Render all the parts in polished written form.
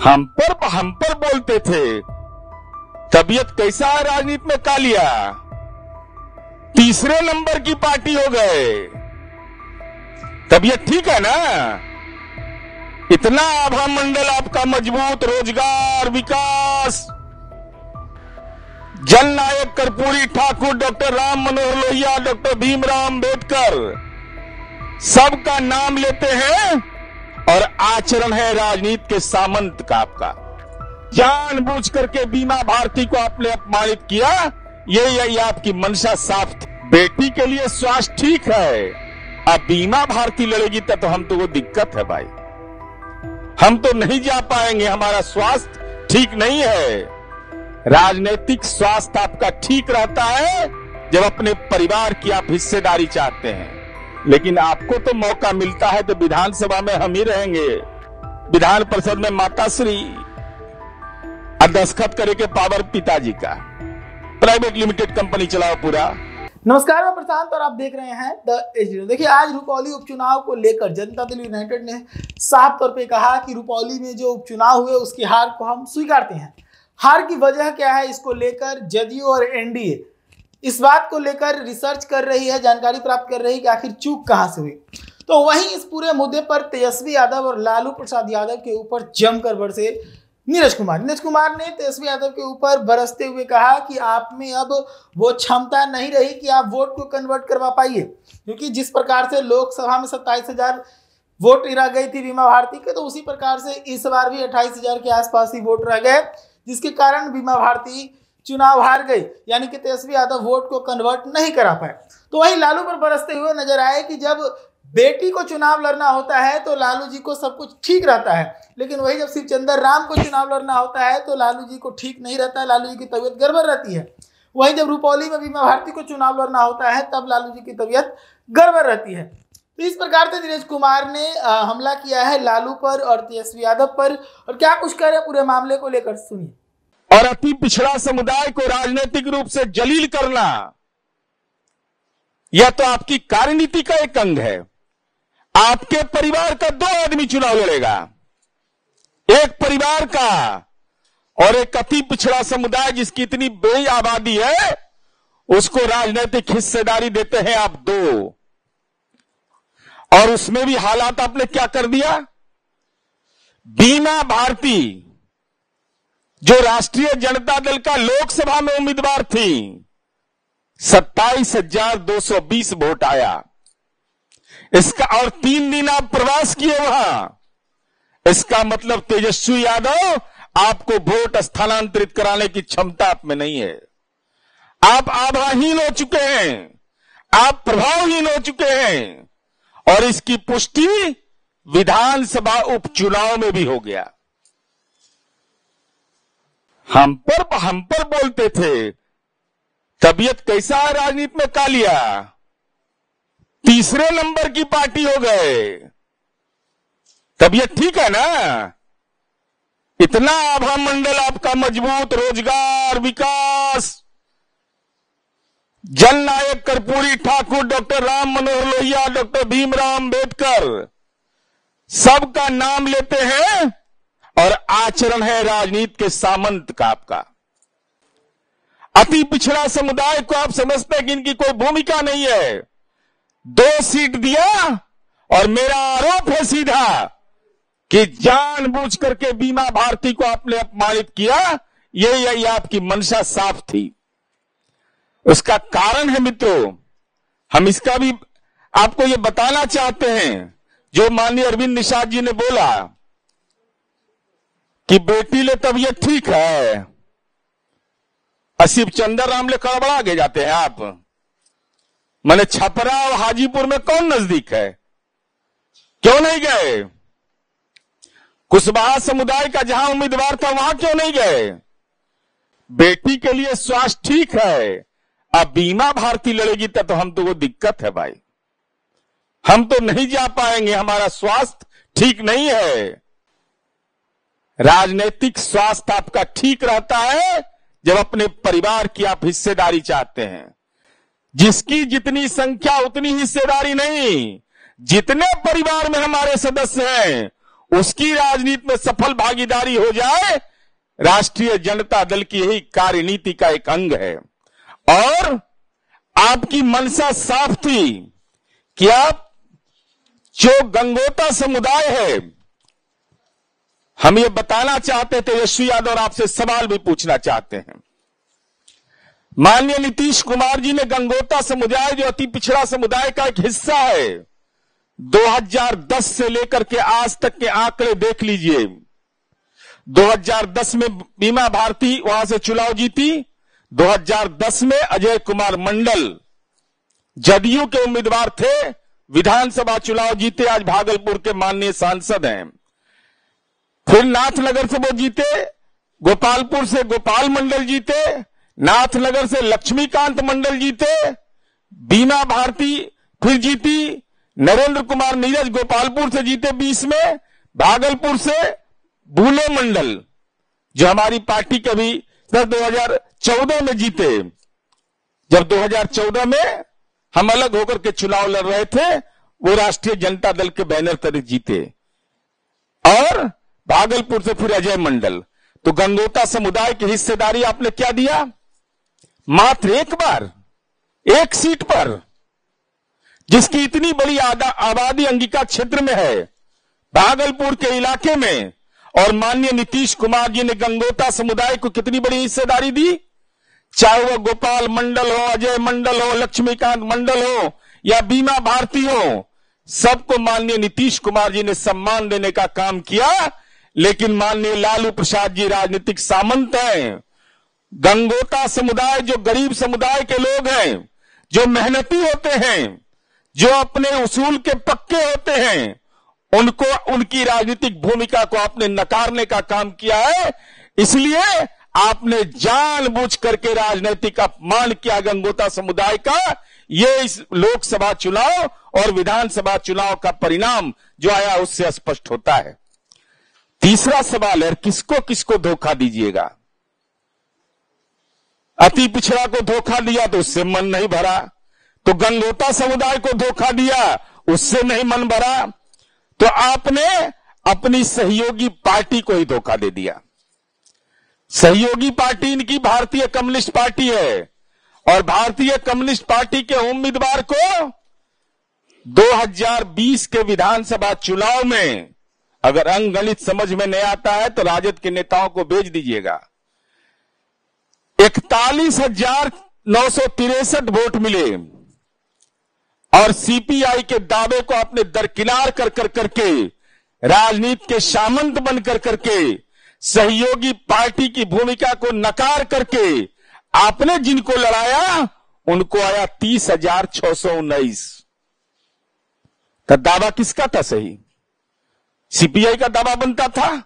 हम पर बोलते थे। तबीयत कैसा है राजनीति में कालिया? तीसरे नंबर की पार्टी हो गए। तबीयत ठीक है ना? इतना आभा मंडल आपका मजबूत, रोजगार, विकास, जन नायक कर्पूरी ठाकुर, डॉक्टर राम मनोहर लोहिया, डॉक्टर भीमराव अंबेडकर, सबका नाम लेते हैं और आचरण है राजनीति के सामंत का आपका। जानबूझ करके बीमा भारती को आपने अपमानित किया, यही आपकी मंशा साफ थी। बेटी के लिए स्वास्थ्य ठीक है, अब बीमा भारती लड़ेगी तो हम तो वो दिक्कत है भाई। हम तो नहीं जा पाएंगे, हमारा स्वास्थ्य ठीक नहीं है। राजनीतिक स्वास्थ्य आपका ठीक रहता है जब अपने परिवार की आप हिस्सेदारी चाहते हैं, लेकिन आपको तो मौका मिलता है तो विधानसभा में हम ही रहेंगे, विधान परिषद में माताश्री, दस्तखत करे के पावर पिताजी का। प्राइवेट लिमिटेड कंपनी चलाओ पूरा। नमस्कार, मैं प्रशांत और आप देख रहे हैं द एज न्यूज। देखिए, आज रुपौली उपचुनाव को लेकर जनता दल यूनाइटेड ने साफ तौर पे कहा कि रुपौली में जो उपचुनाव हुए उसकी हार को हम स्वीकारते हैं। हार की वजह क्या है, इसको लेकर जदयू और एनडीए इस बात को लेकर रिसर्च कर रही है, जानकारी प्राप्त कर रही है कि आखिर चूक कहां से हुई। तो वहीं इस पूरे मुद्दे पर तेजस्वी यादव और लालू प्रसाद यादव के ऊपर जमकर बरसे नीरज कुमार ने तेजस्वी यादव के ऊपर बरसते हुए कहा कि आप में अब वो क्षमता नहीं रही कि आप वोट को कन्वर्ट करवा पाइए, क्योंकि जिस प्रकार से लोकसभा में 27,000 वोट रह गई थी बीमा भारती के, तो उसी प्रकार से इस बार भी 28,000 के आसपास ही वोट रह गए, जिसके कारण बीमा भारती चुनाव हार गई। यानी कि तेजस्वी यादव वोट को कन्वर्ट नहीं करा पाए। तो वहीं लालू पर बरसते हुए नजर आए कि जब बेटी को चुनाव लड़ना होता है तो लालू जी को सब कुछ ठीक रहता है, लेकिन वही जब शिवचंद्र राम को चुनाव लड़ना होता है तो लालू जी को ठीक नहीं रहता है, लालू जी की तबीयत गड़बड़ रहती है। वहीं जब रुपौली में बीमा भारती को चुनाव लड़ना होता है तब लालू जी की तबीयत गड़बड़ रहती है। तो इस प्रकार से नीरज कुमार ने हमला किया है लालू पर और तेजस्वी यादव पर, और क्या कुछ कह रहे हैं पूरे मामले को लेकर सुनिए। और अति पिछड़ा समुदाय को राजनीतिक रूप से जलील करना यह तो आपकी कार्यनीति का एक अंग है। आपके परिवार का 2 आदमी चुनाव लड़ेगा, एक परिवार का और एक अति पिछड़ा समुदाय जिसकी इतनी बड़ी आबादी है, उसको राजनीतिक हिस्सेदारी देते हैं आप 2। और उसमें भी हालात आपने क्या कर दिया। बीमा भारती जो राष्ट्रीय जनता दल का लोकसभा में उम्मीदवार थी, 27,220 वोट आया इसका, और 3 दिन आप प्रवास किए वहां। इसका मतलब तेजस्वी यादव आपको वोट स्थानांतरित कराने की क्षमता आप में नहीं है। आप आभाहीन हो चुके हैं, आप प्रभावहीन हो चुके हैं, और इसकी पुष्टि विधानसभा उपचुनाव में भी हो गया। हम पर बोलते थे। तबीयत कैसा है राजनीति में कालिया? तीसरे नंबर की पार्टी हो गए। तबीयत ठीक है ना? इतना आभा मंडल आपका मजबूत, रोजगार, विकास, जन नायक कर्पूरी ठाकुर, डॉक्टर राम मनोहर लोहिया, डॉक्टर भीमराव अंबेडकर, सबका नाम लेते हैं और आचरण है राजनीति के सामंत का आपका। अति पिछड़ा समुदाय को आप समझते हैं कि इनकी कोई भूमिका नहीं है। 2 सीट दिया, और मेरा आरोप है सीधा कि जानबूझ करके बीमा भारती को आपने अपमानित किया, यही आपकी मंशा साफ थी। उसका कारण है मित्रों, हम इसका भी आपको ये बताना चाहते हैं। जो माननीय अरविंद निषाद जी ने बोला कि बेटी ले तबीयत ठीक है, शिवचंद्र राम ले कड़बड़ा के जाते हैं आप। मैंने छपरा और हाजीपुर में कौन नजदीक है? क्यों नहीं गए? कुशवाहा समुदाय का जहां उम्मीदवार था वहां क्यों नहीं गए? बेटी के लिए स्वास्थ्य ठीक है, अब बीमा भारती लड़ेगी तो हम तो वो दिक्कत है भाई। हम तो नहीं जा पाएंगे, हमारा स्वास्थ्य ठीक नहीं है। राजनीतिक स्वास्थ्य आपका ठीक रहता है जब अपने परिवार की आप हिस्सेदारी चाहते हैं। जिसकी जितनी संख्या उतनी हिस्सेदारी नहीं। जितने परिवार में हमारे सदस्य हैं उसकी राजनीति में सफल भागीदारी हो जाए, राष्ट्रीय जनता दल की यही कार्यनीति का एक अंग है। और आपकी मंशा साफ थी कि आप जो गंगोता समुदाय है, हम ये बताना चाहते थे तेजस्वी यादव, और आपसे सवाल भी पूछना चाहते हैं। माननीय नीतीश कुमार जी ने गंगोता समुदाय, जो अति पिछड़ा समुदाय का एक हिस्सा है, 2010 से लेकर के आज तक के आंकड़े देख लीजिए। 2010 में बीमा भारती वहां से चुनाव जीती। 2010 में अजय कुमार मंडल जदयू के उम्मीदवार थे, विधानसभा चुनाव जीते, आज भागलपुर के माननीय सांसद हैं। फिर नाथनगर से वो जीते, गोपालपुर से गोपाल मंडल जीते, नाथनगर से लक्ष्मीकांत मंडल जीते, बीमा भारती फिर जीती, नरेंद्र कुमार नीरज गोपालपुर से जीते 20 में, भागलपुर से भूले मंडल जो हमारी पार्टी के भी 2014 में जीते। जब 2014 में हम अलग होकर के चुनाव लड़ रहे थे, वो राष्ट्रीय जनता दल के बैनर तले जीते। और भागलपुर से फिर अजय मंडल। तो गंगोता समुदाय की हिस्सेदारी आपने क्या दिया? मात्र एक बार, एक सीट पर, जिसकी इतनी बड़ी आबादी अंगिका क्षेत्र में है, भागलपुर के इलाके में। और माननीय नीतीश कुमार जी ने गंगोता समुदाय को कितनी बड़ी हिस्सेदारी दी, चाहे वह गोपाल मंडल हो, अजय मंडल हो, लक्ष्मीकांत मंडल हो या बीमा भारती हो, सबको माननीय नीतीश कुमार जी ने सम्मान देने का काम किया। लेकिन माननीय लालू प्रसाद जी राजनीतिक सामंत हैं। गंगोता समुदाय जो गरीब समुदाय के लोग हैं, जो मेहनती होते हैं, जो अपने उसूल के पक्के होते हैं, उनको, उनकी राजनीतिक भूमिका को आपने नकारने का काम किया है। इसलिए आपने जानबूझ करके राजनीतिक अपमान किया गंगोता समुदाय का। ये इस लोकसभा चुनाव और विधानसभा चुनाव का परिणाम जो आया उससे स्पष्ट होता है। तीसरा सवाल है, किसको किसको धोखा दीजिएगा? अति पिछड़ा को धोखा दिया तो उससे मन नहीं भरा, तो गंगोता समुदाय को धोखा दिया उससे नहीं मन भरा, तो आपने अपनी सहयोगी पार्टी को ही धोखा दे दिया। सहयोगी पार्टी इनकी भारतीय कम्युनिस्ट पार्टी है, और भारतीय कम्युनिस्ट पार्टी के उम्मीदवार को 2020 के विधानसभा चुनाव में, अगर अंकगणित समझ में नहीं आता है तो राजद के नेताओं को भेज दीजिएगा, 41,963 वोट मिले। और सीपीआई के दावे को आपने दरकिनार कर करके, राजनीति के सामंत बन करके, सहयोगी पार्टी की भूमिका को नकार करके आपने जिनको लड़ाया उनको आया 30,619। तो दावा किसका था सही? सीपीआई का दावा बनता था।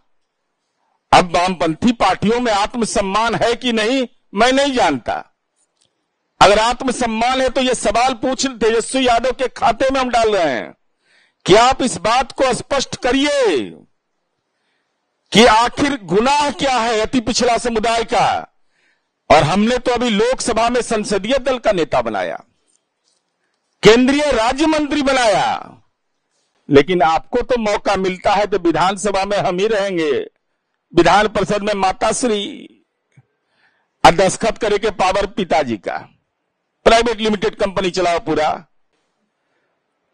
अब वामपंथी पार्टियों में आत्मसम्मान है कि नहीं मैं नहीं जानता। अगर आत्मसम्मान है तो यह सवाल पूछ तेजस्वी यादव के खाते में हम डाल रहे हैं कि आप इस बात को स्पष्ट करिए कि आखिर गुनाह क्या है अति पिछड़ा समुदाय का। और हमने तो अभी लोकसभा में संसदीय दल का नेता बनाया, केंद्रीय राज्य मंत्री बनाया, लेकिन आपको तो मौका मिलता है तो विधानसभा में हम ही रहेंगे, विधान परिषद में माताश्री दस्तखत करे के पावर पिताजी का, प्राइवेट लिमिटेड कंपनी चलाओ पूरा।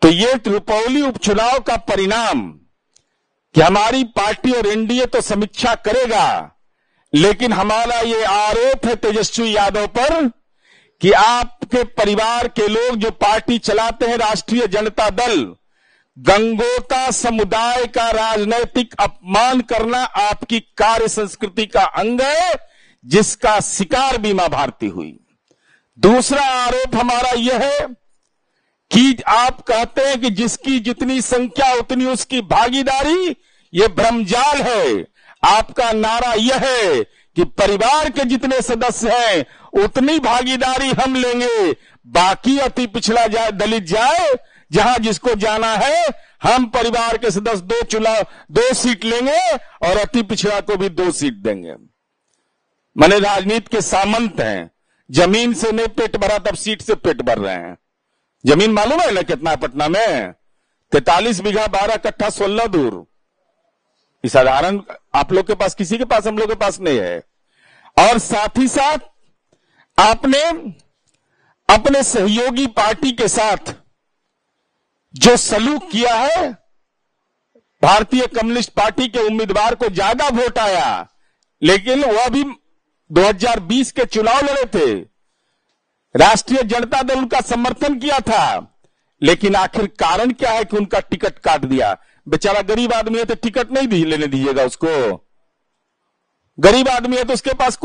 तो ये रुपौली उपचुनाव का परिणाम कि हमारी पार्टी और एनडीए तो समीक्षा करेगा, लेकिन हमारा ये आरोप है तेजस्वी यादव पर कि आपके परिवार के लोग जो पार्टी चलाते हैं राष्ट्रीय जनता दल, गंगोता समुदाय का राजनैतिक अपमान करना आपकी कार्य संस्कृति का अंग है, जिसका शिकार बीमा भारती हुई। दूसरा आरोप हमारा यह है कि आप कहते हैं कि जिसकी जितनी संख्या उतनी उसकी भागीदारी, यह भ्रमजाल है। आपका नारा यह है कि परिवार के जितने सदस्य हैं उतनी भागीदारी हम लेंगे, बाकी अति पिछड़ा जाए, दलित जाए, जहां जिसको जाना है, हम परिवार के सदस्य 2 सीट लेंगे और अति पिछड़ा को भी 2 सीट देंगे। माने राजनीति के सामंत हैं, जमीन से नहीं पेट भरा तब सीट से पेट भर रहे हैं। जमीन मालूम है ना कितना है पटना में? 43 बीघा 12 कट्ठा 16 दूर। साधारण आप लोग के पास, किसी के पास, हम लोग के पास नहीं है। और साथ ही साथ आपने अपने सहयोगी पार्टी के साथ जो सलूक किया है, भारतीय कम्युनिस्ट पार्टी के उम्मीदवार को ज्यादा वोट आया, लेकिन वह भी 2020 के चुनाव लड़े थे, राष्ट्रीय जनता दल उनका समर्थन किया था, लेकिन आखिर कारण क्या है कि उनका टिकट काट दिया। बेचारा गरीब आदमी है तो टिकट नहीं लेने दीजिएगा उसको। गरीब आदमी है तो उसके पास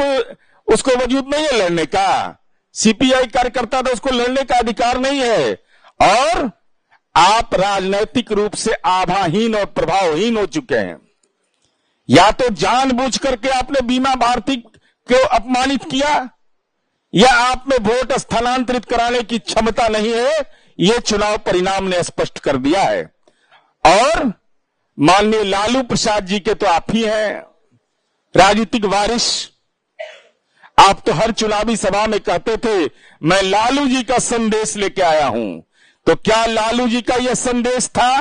उसको वजूद नहीं है लड़ने का। सीपीआई कार्यकर्ता था, उसको लड़ने का अधिकार नहीं है। और आप राजनैतिक रूप से आभाहीन और प्रभावहीन हो चुके हैं। या तो जानबूझ करके आपने बीमा भारती को अपमानित किया, या आप में वोट स्थानांतरित कराने की क्षमता नहीं है, यह चुनाव परिणाम ने स्पष्ट कर दिया है। और माननीय लालू प्रसाद जी के तो आप ही हैं राजनीतिक वारिस। आप तो हर चुनावी सभा में कहते थे मैं लालू जी का संदेश लेके आया हूं। तो क्या लालू जी का यह संदेश था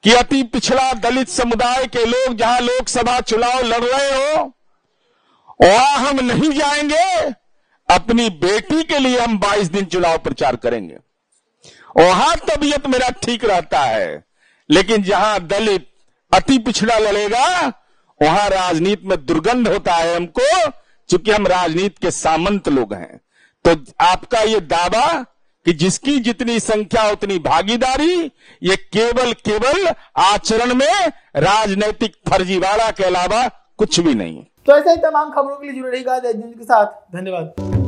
कि अति पिछड़ा दलित समुदाय के लोग जहां लोकसभा चुनाव लड़ रहे हो वहां हम नहीं जाएंगे, अपनी बेटी के लिए हम 22 दिन चुनाव प्रचार करेंगे, वहां तबीयत मेरा ठीक रहता है। लेकिन जहां दलित अति पिछड़ा लड़ेगा वहां राजनीति में दुर्गंध होता है हमको, क्योंकि हम राजनीति के सामंत लोग हैं। तो आपका ये दावा कि जिसकी जितनी संख्या उतनी भागीदारी, ये केवल आचरण में राजनीतिक फर्जीवाड़ा के अलावा कुछ भी नहीं है। तो ऐसे ही तमाम खबरों के लिए जुड़े रहिएगा के साथ। धन्यवाद।